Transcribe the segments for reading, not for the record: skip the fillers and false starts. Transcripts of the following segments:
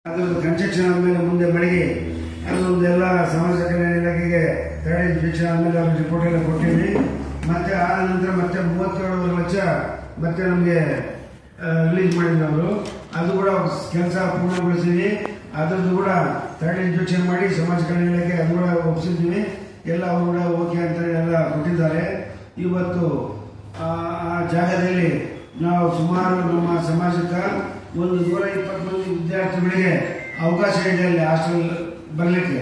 ಅದೊಂದು ಕನ್ಸ್ಟ್ರಕ್ಷನ್ ಆದಮೇಲೆ ಮುಂದೆ ಬೆಳಗ್ಗೆ ಅದೊಂದೆಲ್ಲ ಸಮಾಜ ಕಲ್ಯಾಣ ಇಲಾಖೆಗೆ 3rd ಇನ್ಸ್ಪೆಕ್ಷನ್ ಆದಮೇಲೆ ಅವ್ರಿಗೆ ರಿಪೋರ್ಟ್ ಎಲ್ಲ ಕೊಟ್ಟಿದ್ವಿ. ಮತ್ತೆ ಆದ ನಂತರ ಮತ್ತೆ 37 ಲಕ್ಷ ಮತ್ತೆ ನಮಗೆ ರಿಲೀಸ್ ಮಾಡಿದ್ರು ಅವರು. ಅದು ಕೂಡ ಕೆಲಸ ಪೂರ್ಣಗೊಳಿಸಿದ್ವಿ. ಅದರದ್ದು ಕೂಡ 3rd ಇನ್ಸ್ಪೆಕ್ಷನ್ ಮಾಡಿ ಸಮಾಜ ಕಲ್ಯಾಣ ಇಲಾಖೆ ಅದು ಕೂಡ ಒಪ್ಪಿಸಿದ್ವಿ. ಎಲ್ಲ ಅವರು ಕೂಡ ಓಕೆ ಅಂತ ಎಲ್ಲ ಕೊಟ್ಟಿದ್ದಾರೆ. ಇವತ್ತು ಆ ಜಾಗದಲ್ಲಿ ನಾವು ಸುಮಾರು ನಮ್ಮ ಸಮಾಜಕ್ಕೆ ಒಂದು 120 ಮಂದಿ ವಿದ್ಯಾರ್ಥಿಗಳಿಗೆ ಅವಕಾಶ ಇದೆ ಅಲ್ಲಿ ಹಾಸ್ಟೆಲ್ ಬರಲಿಕ್ಕೆ.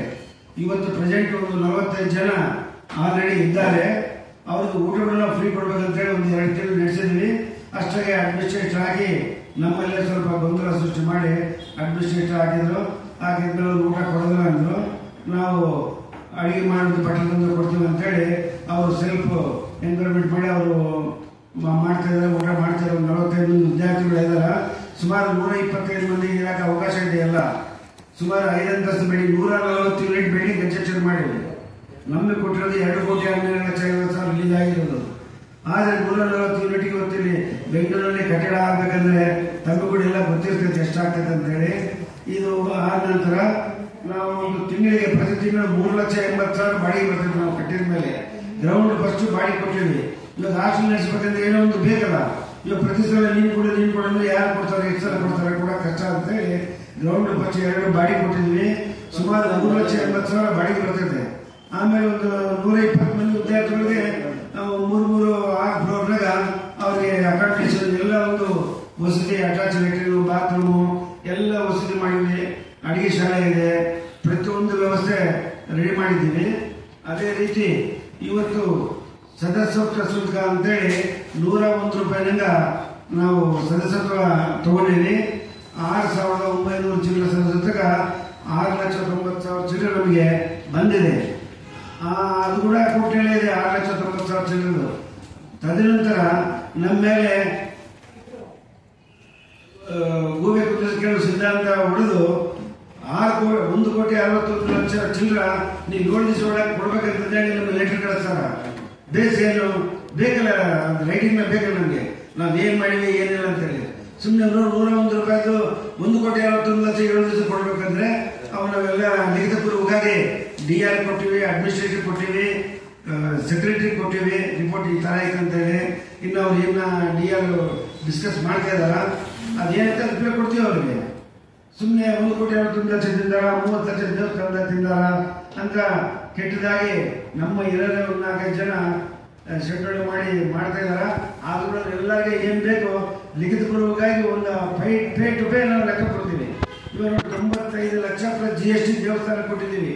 ಇವತ್ತು ಪ್ರೆಸೆಂಟ್ ಒಂದು 45 ಜನ ಆಲ್ರೆಡಿ ಇದ್ದಾರೆ. ಅವ್ರದ್ದು ಊಟಗಳನ್ನ ಫ್ರೀ ಕೊಡ್ಬೇಕಂತೇಳಿ ಒಂದು 2 ತಿಂಗಳು ನಡೆಸಿದ್ವಿ. ಅಷ್ಟಾಗಿ ಅಡ್ಮಿನಿಸ್ಟ್ರೇಟರ್ ಆಗಿ ನಮ್ಮಲ್ಲೇ ಸ್ವಲ್ಪ ಗೊಂದಲ ಸೃಷ್ಟಿ ಮಾಡಿ ಅಡ್ಮಿನಿಸ್ಟ್ರೇಟರ್ ಹಾಕಿದ್ಮೇಲೆ ಊಟ ಕೊಡೋದಿಲ್ಲ ಅಂದರು. ನಾವು ಅಡಿಗೆ ಮಾಡೋದು ಪಟ್ಟಣ ತಂದು ಕೊಡ್ತೀವಿ ಅಂತೇಳಿ ಅವರು ಸೆಲ್ಫ್ ಎನ್ವೈರ್ಮೆಂಟ್ ಮಾಡಿ ಅವರು ಮಾಡ್ತಾ ಇದ್ದಾರೆ, ಊಟ ಮಾಡ್ತಾ ಇದ್ದಾರೆ. 45 ಮಂದಿ ವಿದ್ಯಾರ್ಥಿಗಳು ಇದ್ದಾರೆ. ಸುಮಾರು 125 ಮಂದಿ ಇರಕ್ಕೆ ಅವಕಾಶ ಇದೆಯಲ್ಲ. ಸುಮಾರು 5 ಅಂತಸ್ತು ಬಿಲ್ಡಿಂಗ್ 140 ಯೂನಿಟ್ ಬಿಲ್ಡಿಂಗ್ ಕನ್ಸ್ಟ್ರಕ್ಷನ್ ಮಾಡಿದ್ವಿ. ನಮಗೆ ಕೊಟ್ಟಿರೋದು 2,12,50,000 ರಿಲೀಸ್ ಆಗಿರೋದು. ಆದರೆ 140 ಯೂನಿಟ್ಗೆ ಇವತ್ತಿಲ್ಲಿ ಬೆಂಗಳೂರಲ್ಲಿ ಕಟ್ಟಡ ಆಗಬೇಕಂದ್ರೆ ತಮಗೂ ಕೂಡ ಎಲ್ಲ ಗೊತ್ತಿರ್ತೈತೆ ಎಷ್ಟಾಗ್ತೈತೆ ಅಂತ ಹೇಳಿ. ಇದು ಆದ ನಂತರ ನಾವು ಒಂದು ತಿಂಗಳಿಗೆ ಪ್ರತಿ ತಿಂಗಳು 3,80,000 ಬಾಡಿಗೆ ಬರ್ತೈತೆ. ನಾವು ಕಟ್ಟಿದ ಮೇಲೆ ಗ್ರೌಂಡ್ ಫಸ್ಟ್ ಬಾಡಿಗೆ ಕೊಟ್ಟಿದ್ವಿ. ಇವಾಗ ಹಾಸ್ಟೆಲ್ ನಡೆಸಬೇಕಂದ್ರೆ ಏನೋ ಒಂದು ಬೇಕಲ್ಲ. ಇವಾಗ ಪ್ರತಿ ಸಲ ನೀನು ಕೊಡೋದು ಯಾರು ಕೊಡ್ತಾರೆ, ಎಷ್ಟು ಸಲ ಕೊಡ್ತಾರೆ ಕೂಡ ಕಷ್ಟ ಅಂತ ಹೇಳಿ ಗ್ರೌಂಡ್ ಫಸ್ಟ್ 2 ಬಾಡಿಗೆ ಕೊಟ್ಟಿದ್ವಿ. ಸುಮಾರು 3,80,000 ಬಾಡಿಗೆ ಬರ್ತೈತೆ. ಆಮೇಲೆ ಒಂದು 120 ಮಂದಿ ವಿದ್ಯಾರ್ಥಿಗಳಿಗೆ 3 ಫ್ಲೋರ್ನಾಗ ಅವ್ರಿಗೆ ಅಕಾಮಿಡೇಷನ್ ಎಲ್ಲ ಒಂದು ವಸತಿ, ಅಟ್ಯಾಚ್ ಲೆಟ್ರಿನ್, ಬಾತ್ರೂಮು ಎಲ್ಲ ವಸತಿ ಮಾಡಿದ್ವಿ. ಅಡಿಗೆ ಶಾಲೆ ಇದೆ, ಪ್ರತಿಯೊಂದು ವ್ಯವಸ್ಥೆ ರೆಡಿ ಮಾಡಿದ್ದೀವಿ. ಅದೇ ರೀತಿ ಇವತ್ತು ಸದಸ್ಯತ್ವ ಶುಲ್ಕ ಅಂತೇಳಿ 101 ರೂಪಾಯಿನಿಂದ ನಾವು ಸದಸ್ಯತ್ವ ತಗೊಂಡಿವಿ. 6,900 ಚಿಲ್ಲರೆ ಸದಸ್ಯತ್ವಕ್ಕೆ 6,90,000 ಚಿಲ್ಲರೆ ನಮಗೆ ಬಂದಿದೆ. ಅದು ಕೂಡ ಕೊಟ್ಟೇಳಿ ಇದೆ 6,90,000 ಚಿಲ್ಲರೆ. ತದನಂತರ ನಮ್ಮ ಮೇಲೆ ಗೂಬೆ ಕುದಿಸಲು ಸಿದ್ಧಾಂತ ಹೊಡೆದು 1,61,00,000 ಚಿಲ್ಲರ ನೀವು 7 ದಿವಸ ಒಳಗೆ ಕೊಡ್ಬೇಕಂತ ಹೇಳಿ ನಮ್ಗೆ ಲೆಟರ್ ಕಳಿಸ್ತಾರ. ಬೇಸ್ ಏನು ಬೇಕಲ್ಲ, ರೈಟಿಂಗ್ ಬೇಕಲ್ಲ ನಮಗೆ, ನಾವು ಏನ್ ಮಾಡಿವಿ ಏನಿಲ್ಲ ಅಂತೇಳಿ. ಸುಮ್ಮನೆ 101 ರೂಪಾಯಿದು 1,61,00,000 7 ದಿವಸ ಕೊಡ್ಬೇಕಂದ್ರೆ ಅವು ನಾವೆಲ್ಲ ಲಿಖಿತಪೂರ್ವಕವಾಗಿ DR ಕೊಟ್ಟಿವಿ, ಅಡ್ಮಿನಿಸ್ಟ್ರೇಟಿವ್ ಕೊಟ್ಟಿವಿ, ಸೆಕ್ರೆಟರಿ ಕೊಟ್ಟಿವಿ. ರಿಪೋರ್ಟ್ ಈ ತರ ಐತೆ ಅಂತೇಳಿ. ಇನ್ನು ಅವ್ರು ಏನ DR ಡಿಸ್ಕಸ್ ಮಾಡ್ತಾ ಇದಾರ ಅದೇನಂತ ರಿಪ್ಲೈ ಕೊಡ್ತೀವಿ ಅವ್ರಿಗೆ. ಸುಮ್ಮನೆ 1,60,00,000 ತಿಂದಾರ, 30 ಲಕ್ಷ ದೇವಸ್ಥಾನದ ತಿಂದಾರ ಅಂತ ಕೆಟ್ಟದಾಗಿ ನಮ್ಮ ಇರೋದೇ 4-5 ಜನ ಶೆಡ್ಯೂಲ್ ಮಾಡಿ ಮಾಡ್ತಾ ಇದಾರ. ಆದ್ರೂ ಎಲ್ಲರಿಗೆ ಏನ್ ಬೇಕು ಲಿಖಿತಪೂರ್ವಕವಾಗಿ ಒಂದು ಪೇ ಟು ಪೇ ನಾವು ಲೆಕ್ಕ ಕೊಡ್ತೀವಿ. ಇವಾಗ 95 ಲಕ್ಷ ಪ್ಲಸ್ GST ದೇವಸ್ಥಾನ ಕೊಟ್ಟಿದ್ದೀವಿ.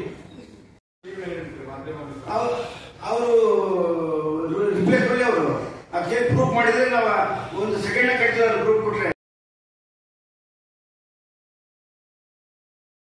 ಅವರು ರಿಪ್ಲೈ ಕೊಡಿ, ಅವರು ಅದಕ್ಕೆ ಪ್ರೂಫ್ ಮಾಡಿದ್ರೆ ನಾವು ಒಂದು ಸೆಕೆಂಡ್ ಕಟ್ತೀವಿ. ಪ್ರೂಫ್ ಕೊಟ್ಟರೆ